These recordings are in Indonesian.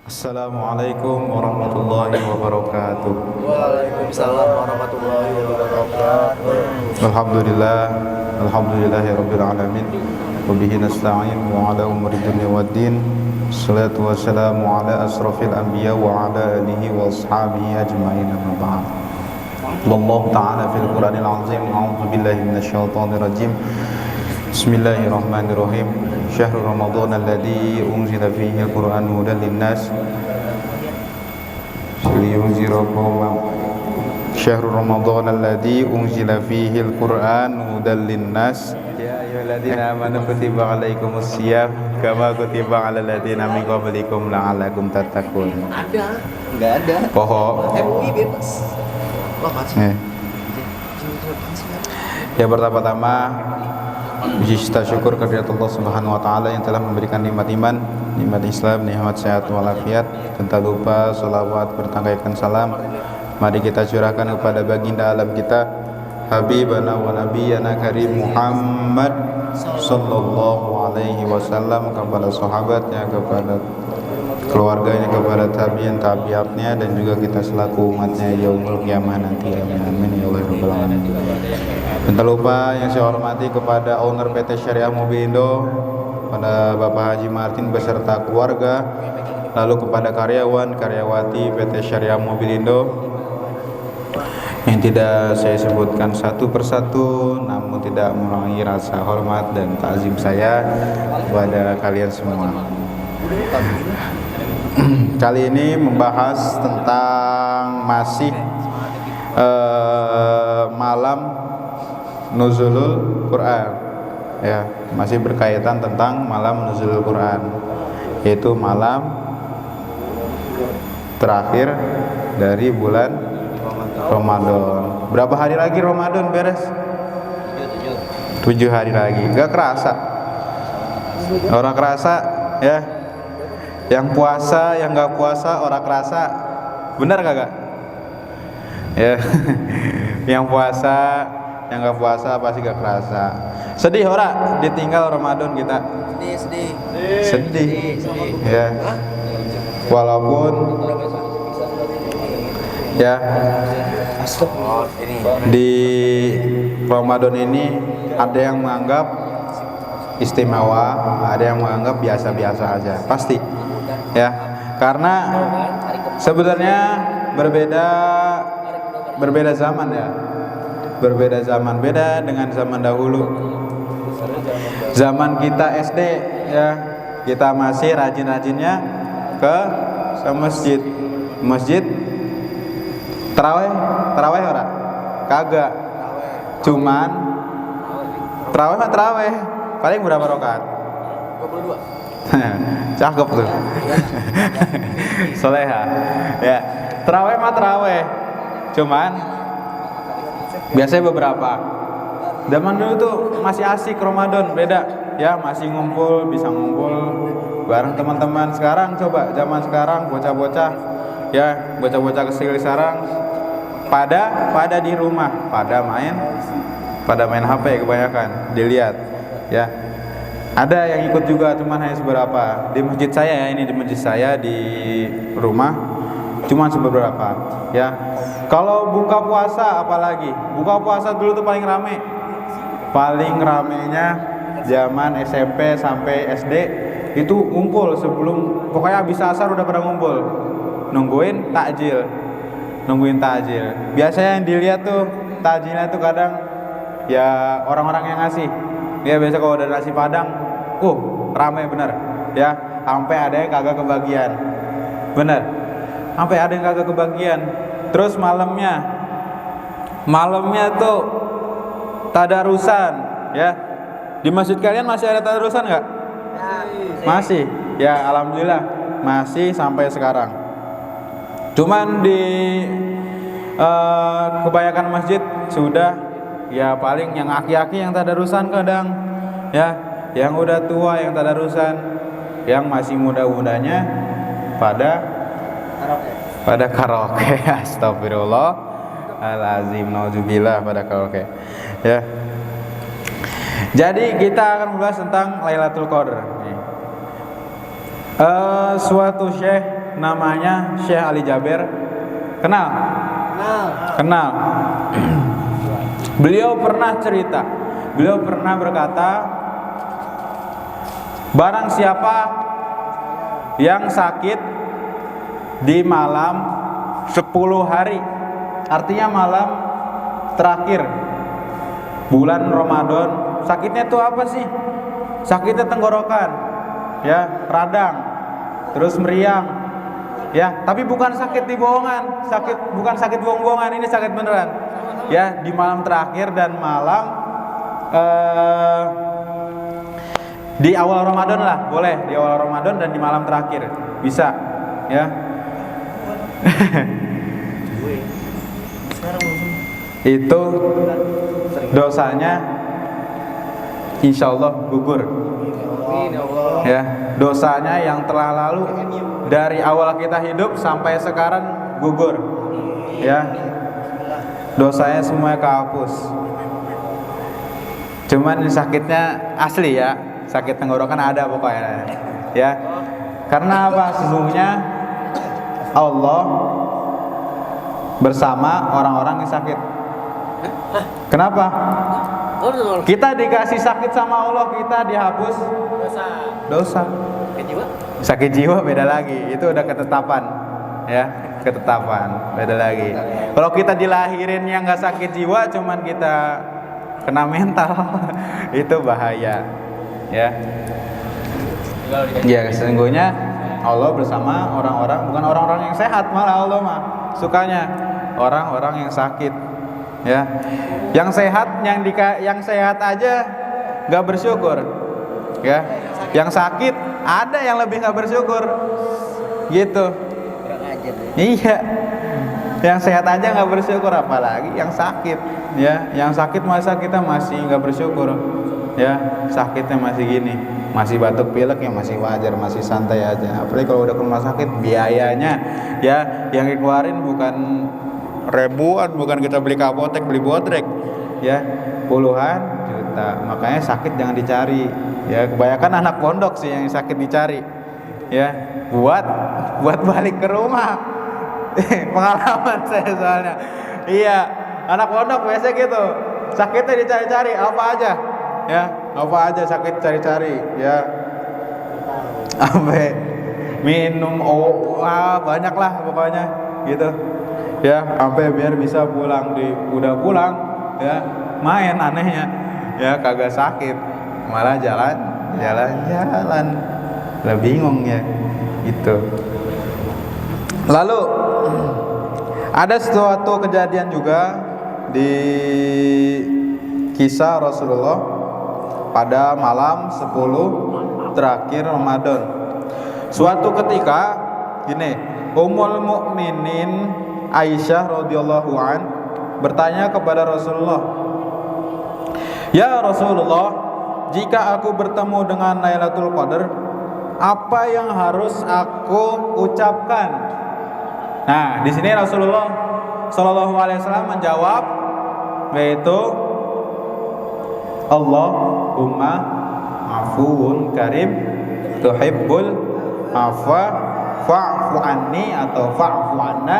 Assalamualaikum warahmatullahi wabarakatuh. Waalaikumsalam warahmatullahi wabarakatuh. Alhamdulillahirabbil alamin. Wa bihi nasta'in wa ala umuri dunya waddin. Salatu wassalamu ala asrafil anbiya wa ala alihi wa ashabihi ajma'in, amma ba'd. Allah ta'ala fil Qur'anil azim. A'udzu billahi minasyaitonir rajim. Bismillahirrahmanirrahim. Syahrul Ramadan alladzi unzila fihi al-Qur'an hudan lin-nas liyunzirakum. Syahrul Ramadan alladzi unzila fihi al-Qur'an hudan lin-nas. Ya ayyuhalladzina amanu kutiba alaikumus syiyam kama kutiba alal ladzina min qablikum la'allakum tattaqun. Ada? Enggak ada. Pohon. MUI bebas. Ya, pertama-tama puji kita syukur kehadirat Allah Subhanahu wa taala yang telah memberikan nikmat iman, nikmat Islam, nikmat sehat walafiat. Dan tak lupa salawat bertangkaikan salam mari kita curahkan kepada baginda alam kita, habibana wa nabiyana karim Muhammad sallallahu alaihi wasallam, kepada sahabatnya, kepada keluarganya, kepada tabi'in tabi'atnya, dan juga kita selaku umatnya yaumul qiyamah nanti. Amin ya Allah rabbal alamin. Dan tak lupa yang saya hormati kepada owner PT Syariah Mobilindo, pada Bapak Haji Martin beserta keluarga, lalu kepada karyawan karyawati PT Syariah Mobilindo yang tidak saya sebutkan satu persatu, namun tidak mengurangi rasa hormat dan takzim saya kepada kalian semua. Kali ini membahas tentang masih malam Nuzulul Quran, ya, masih berkaitan tentang malam Nuzulul Quran, yaitu malam terakhir dari bulan Ramadan. Berapa hari lagi Ramadan beres? 7 hari lagi. Gak kerasa? Orang kerasa, ya. Yang puasa, yang gak puasa, orang kerasa. Benar kagak? Ya. Yang puasa, yang gak puasa pasti gak kerasa. Sedih ora ditinggal Ramadan kita? Sedih. Ya. Walaupun ya di Ramadan ini ada yang menganggap istimewa, ada yang menganggap biasa-biasa aja. Pasti. Ya. Karena sebenarnya berbeda zaman ya. Berbeda zaman, beda dengan zaman dahulu. Zaman kita SD, ya, kita masih rajin-rajinnya ke masjid. Masjid Taraweh ora? Kagak. Cuman taraweh paling berapa rakaat? 22. Cakep tuh. Soleha. Ya, taraweh. Cuman biasanya beberapa. Zaman dulu tuh masih asik Ramadan, beda. Ya, masih bisa ngumpul bareng teman-teman. Sekarang coba zaman sekarang bocah-bocah, ya, bocah-bocah kecil sekarang pada di rumah, pada main HP kebanyakan. Dilihat, ya. Ada yang ikut juga, cuman hanya seberapa. Di masjid saya, ya, ini di masjid saya di rumah, cuman seberapa, ya. Kalau buka puasa apalagi? Buka puasa dulu tuh paling rame. Paling ramenya zaman SMP sampai SD itu ngumpul sebelum, pokoknya habis asar udah pada ngumpul. Nungguin takjil. Biasanya yang dilihat tuh takjilnya tuh kadang ya orang-orang yang ngasih. Ya biasa kalau ada nasi Padang, rame bener. Ya, sampai ada yang kagak kebagian. Bener. Sampai ada yang kagak kebagian. Terus malamnya tuh tadarusan, ya. Di masjid kalian masih ada tadarusan nggak? Masih. Ya, alhamdulillah masih sampai sekarang. Cuman di kebanyakan masjid sudah, ya, paling yang aki-aki yang tadarusan kadang, ya, yang udah tua yang tadarusan, yang masih muda-mudanya pada karaoke. Astagfirullahalazim, nauzubillah, pada karaoke. Ya. Jadi kita akan membahas tentang Lailatul Qadar. Suatu syekh namanya Syekh Ali Jaber. Kenal? Kenal. Beliau pernah cerita. Beliau pernah berkata, barang siapa yang sakit di malam 10 hari, artinya malam terakhir bulan Ramadan. Sakitnya itu apa sih? Sakitnya tenggorokan, ya, radang, terus meriang, ya. Tapi bukan sakit di bohongan, bukan sakit bohong-bohongan, ini sakit beneran, ya. Di malam terakhir dan malam di awal Ramadan lah, boleh di awal Ramadan dan di malam terakhir bisa, ya. Itu dosanya insya Allah gugur, ya. Dosanya yang telah lalu dari awal kita hidup sampai sekarang gugur, ya. Dosanya semuanya kehapus. Cuman sakitnya asli, ya, sakit tenggorokan ada pokoknya, ya. Karena apa? Sesungguhnya Allah bersama orang-orang yang sakit. Kenapa? Kita dikasih sakit sama Allah, kita dihapus dosa. Sakit jiwa beda lagi, itu udah ketetapan, ya, ketetapan beda lagi. Kalau kita dilahirin yang nggak sakit jiwa, cuman kita kena mental, itu bahaya, ya. Ya, sesungguhnya Allah bersama orang-orang, bukan orang-orang yang sehat, malah Allah mah sukanya orang-orang yang sakit, ya. Yang sehat, yang sehat aja nggak bersyukur, ya. Yang sakit ada yang lebih nggak bersyukur, gitu. Iya. Yang sehat aja nggak bersyukur, apalagi yang sakit, ya. Yang sakit masa kita masih nggak bersyukur, ya. Sakitnya masih gini, masih batuk pilek, ya masih wajar, masih santai aja. Apalagi kalau udah ke rumah sakit, biayanya, ya, yang dikeluarin bukan ribuan, bukan kita beli ke apotek, beli bodrek, ya, puluhan juta. Makanya sakit jangan dicari, ya. Kebanyakan anak pondok sih yang sakit dicari, ya, buat balik ke rumah. Pengalaman saya soalnya, iya, anak pondok biasa gitu, sakitnya dicari-cari, apa aja, ya, apa aja sakit cari-cari, ya, sampai minum banyak lah pokoknya, gitu, ya, sampai biar bisa pulang, udah pulang, ya, main anehnya, ya, kagak sakit, malah jalan, lah bingung, ya, gitu. Lalu ada suatu kejadian juga di kisah Rasulullah pada malam 10 terakhir Ramadan. Suatu ketika gini, Ummul Mukminin Aisyah radhiyallahu an bertanya kepada Rasulullah, "Ya Rasulullah, jika aku bertemu dengan Lailatul Qadar, apa yang harus aku ucapkan?" Nah, di sini Rasulullah Shallallahu Alaihi Wasallam menjawab, yaitu Allahumma afuwun karim tuhibbul afwa fa'fu anni atau fa'fu anna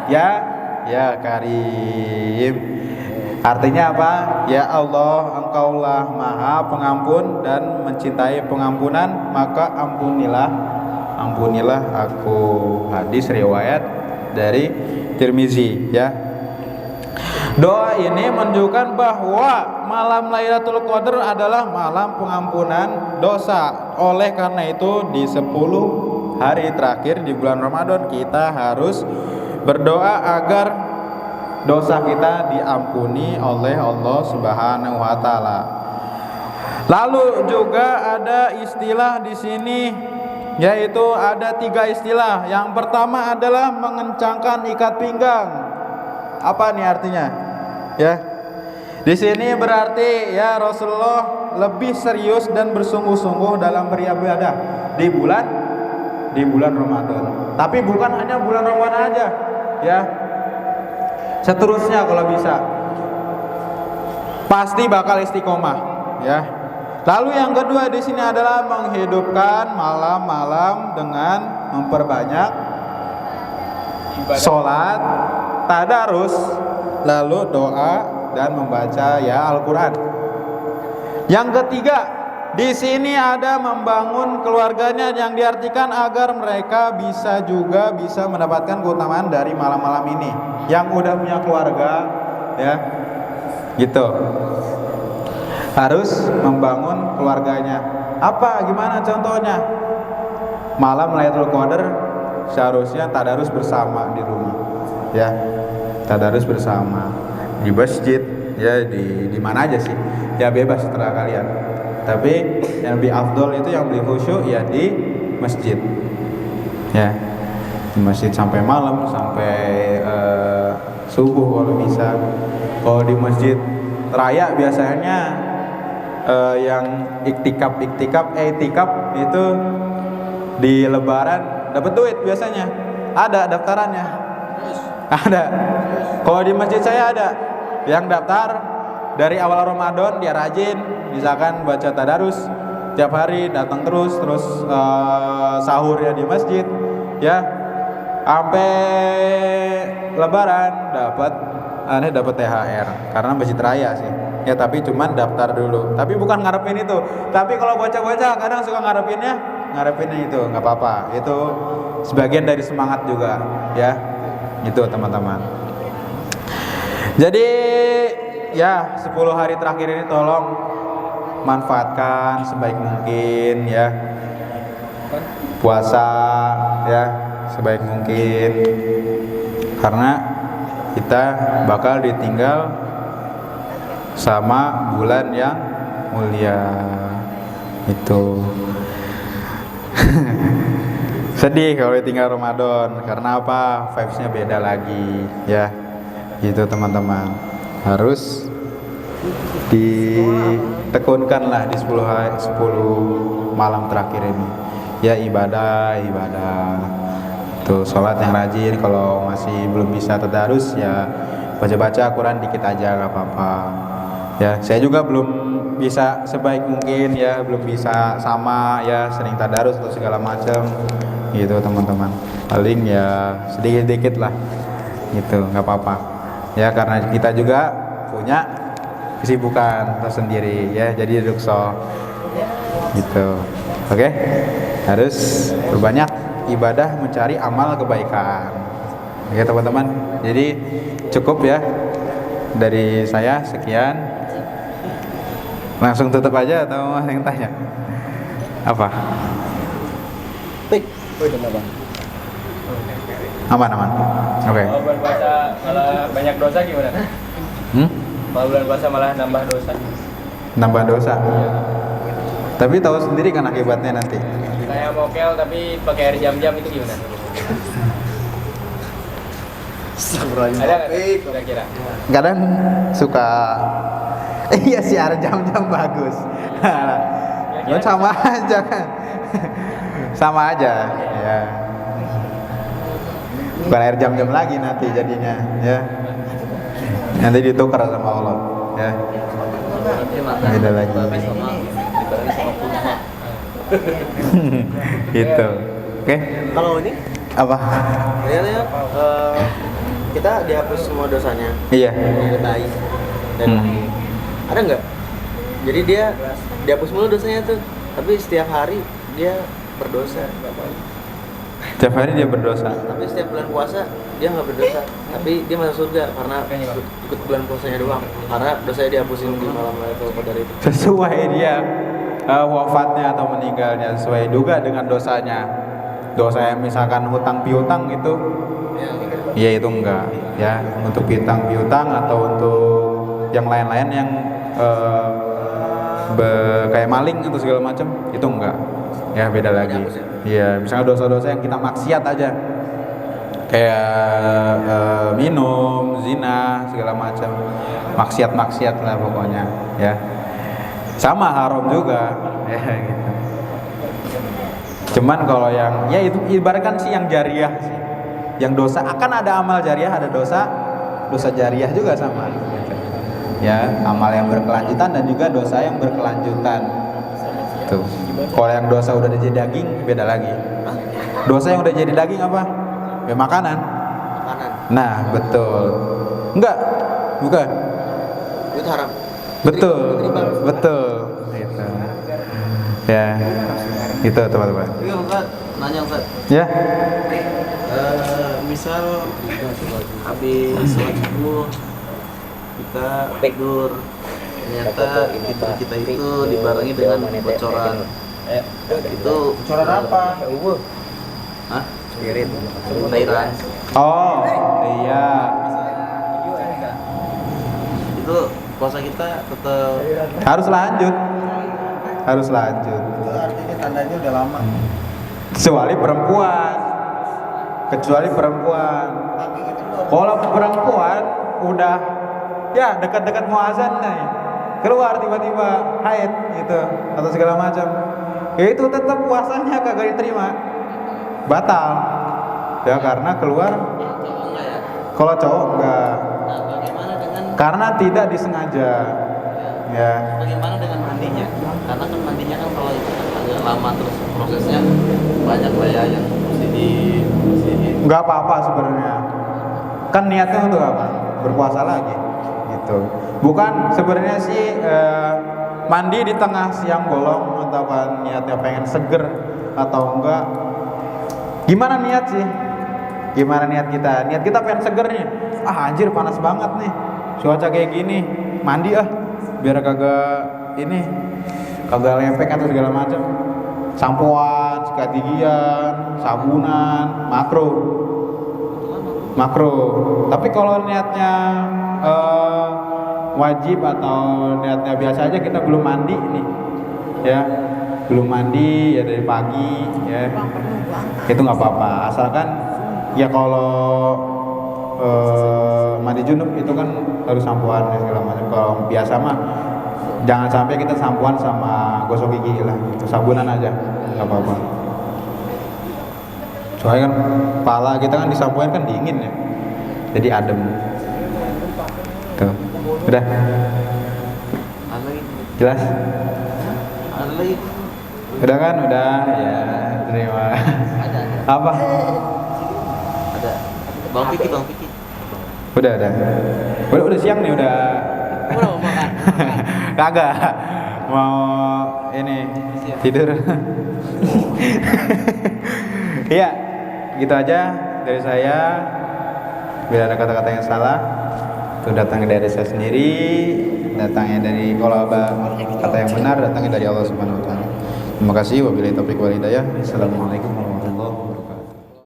ya karim. Artinya apa? Ya Allah, Engkaulah Maha Pengampun dan mencintai pengampunan, maka ampunilah aku. Hadis riwayat dari Tirmizi, ya. Doa ini menunjukkan bahwa malam Lailatul Qadar adalah malam pengampunan dosa. Oleh karena itu di 10 hari terakhir di bulan Ramadan kita harus berdoa agar dosa kita diampuni oleh Allah Subhanahu wa taala. Lalu juga ada istilah di sini, yaitu ada 3 istilah. Yang pertama adalah mengencangkan ikat pinggang. Apa nih artinya? Ya. Di sini berarti ya Rasulullah lebih serius dan bersungguh-sungguh dalam beribadah di bulan Ramadan. Tapi bukan hanya bulan Ramadan aja, ya. Seterusnya kalau bisa. Pasti bakal istiqomah, ya. Lalu yang kedua di sini adalah menghidupkan malam-malam dengan memperbanyak sholat, tadarus, lalu doa dan membaca ya Al-Quran. Yang ketiga, di sini ada membangun keluarganya yang diartikan agar mereka bisa mendapatkan keutamaan dari malam-malam ini. Yang udah punya keluarga ya, gitu. Harus membangun keluarganya. Apa? Gimana contohnya? Malam Lailatul Qadar seharusnya tadarus bersama di rumah. Ya, tadarus bersama di masjid ya, di mana aja sih. Ya bebas terserah kalian. Tapi yang lebih afdol itu yang lebih khusyuk ya di masjid. Ya, di masjid sampai malam, sampai subuh kalau bisa. Kalau di masjid raya biasanya yang iktikaf itu di lebaran dapat duit biasanya. Ada daftarannya. Ada. Kalau di masjid saya ada yang daftar dari awal Ramadan dia rajin, misalkan baca tadarus tiap hari, datang terus sahur ya di masjid ya, sampai lebaran dapat THR karena masjid raya sih ya. Tapi cuman daftar dulu, tapi bukan ngarepin itu. Tapi kalau bocah-bocah kadang suka ngarepinnya itu, nggak apa-apa, itu sebagian dari semangat juga ya, itu teman-teman. Jadi ya 10 hari terakhir ini tolong manfaatkan sebaik mungkin ya, puasa ya sebaik mungkin, karena kita bakal ditinggal sama bulan yang mulia itu. Sedih kalau ditinggal Ramadan, karena apa? Vibes-nya beda lagi ya, gitu teman-teman. Harus ditekunkan lah di 10 malam terakhir ini ya, ibadah tuh, sholat yang rajin. Kalau masih belum bisa tadarus ya baca-baca Quran dikit aja, gak apa-apa ya. Saya juga belum bisa sebaik mungkin ya, belum bisa sama ya sering tadarus atau segala macam gitu teman-teman. Paling ya sedikit-sedikit lah gitu, gak apa-apa ya, karena kita juga punya kesibukan tersendiri ya, jadi rukso gitu. Oke, harus berbanyak ibadah mencari amal kebaikan. Oke teman-teman, jadi cukup ya dari saya, sekian. Langsung tutup aja atau masih yang tanya? Apa? Pik, kenapa? Aman. Oke. Kalau bulan puasa malah banyak dosa gimana? Kalau bulan puasa malah nambah dosa. Nambah dosa. Tapi tahu sendiri kan akibatnya nanti. Kayak mokel tapi pakai air jam-jam itu gimana? Ada nggak kira-kira? Kadang suka iya sih, air jam-jam bagus. Sama aja kan. Sama aja ya. Bukan air jam-jam lagi nanti jadinya ya. Nanti ditukar sama Allah ya. Beda lagi. Gitu. Oke. Kalau ini Apa? kayaknya kita dihapus semua dosanya. Iya. Dari bayi dan ada nggak? Jadi dia dihapus mulu dosanya tuh, tapi setiap hari dia berdosa. Setiap hari dia berdosa. Tapi setiap bulan puasa dia nggak berdosa, tapi dia masuk surga karena ikut bulan puasanya doang. Karena dosanya dihapusin di malam Lailatul Qadar itu. Sesuai dia wafatnya atau meninggalnya, sesuai juga dengan dosanya. Dosa yang misalkan hutang piutang itu, ya itu enggak ya, untuk piutang atau untuk yang lain-lain yang kayak maling atau segala macam itu enggak ya, beda lagi ya. Misalnya dosa-dosa yang kita maksiat aja kayak minum, zina, segala macam, maksiat lah pokoknya ya, sama haram juga ya gitu. Cuman kalau yang ya itu ibaratkan sih yang jariah sih, yang dosa akan ada amal jariah, ada dosa jariah juga sama gitu. Ya, amal yang berkelanjutan dan juga dosa yang berkelanjutan tuh. Kalau yang dosa udah jadi daging beda lagi. Dosa yang udah jadi daging apa? Ya makanan Nah, betul. Enggak, bukan. Itu haram. Betul, Riba. betul. Gitu. Ya, gitu teman-teman. Iya Ustaz, nanya Ustaz. Ya, Misal habis sholat subuh kita tidur, ternyata tidur kita itu dibarengi dengan bocoran. Itu Bocoran apa? Hah? Cairan. oh, iya. Itu puasa kita tetap Harus lanjut. Harus lanjut. Itu artinya tandanya udah lama. Kecuali perempuan. Kecuali perempuan. Kalau perempuan udah ya dekat-dekat mau azan nih, keluar tiba-tiba haid gitu atau segala macam, ya itu tetap puasanya kagak diterima, batal ya karena keluar. cowok enggak ya? Kalau cowok enggak, Nah, bagaimana dengan karena tidak disengaja ya. bagaimana dengan mandinya? Karena kan mandinya kan kalau itu kan agak lama terus prosesnya banyak lah ya yang mesti dibersihin. Nggak apa-apa sebenarnya, kan niatnya untuk apa? Berpuasa lagi gitu. Bukan sebenarnya sih mandi di tengah siang bolong atau apa niatnya pengen seger atau enggak, gimana niat sih, gimana niat kita? Niat kita pengen seger nih, anjir panas banget nih cuaca kayak gini, mandi biar kagak ini, kagak lepek atau segala macam. Sampoan, sikat gigian, sabunan, makro. Tapi kalau niatnya wajib atau niatnya biasa aja, kita belum mandi nih, ya belum mandi ya dari pagi ya, itu nggak apa-apa asalkan ya kalau mandi junub itu kan harus sampoan ya segala macam. Kalau biasa mah jangan sampai kita sampoan sama gosok gigi lah, gitu. Sabunan aja nggak apa-apa. Soalnya kan kepala kita kan disampoin kan dingin ya, jadi adem. Tuh, udah Ada lagi? jelas? Ada lagi? Udah kan? Udah ya, terima. Ada. Apa? Ada. Bang Piki. Udah. Udah siang nih, udah. Udah mau makan. Kagak. Mau ini tidur. Iya, gitu aja dari saya. Bila ada kata-kata yang salah, itu datangnya dari saya sendiri, datangnya dari, kalau ada kata yang benar datangnya dari Allah Subhanahu wa taala. Terima kasih. Wabillahi taufiq wal hidayah. Assalamualaikum warahmatullahi wabarakatuh.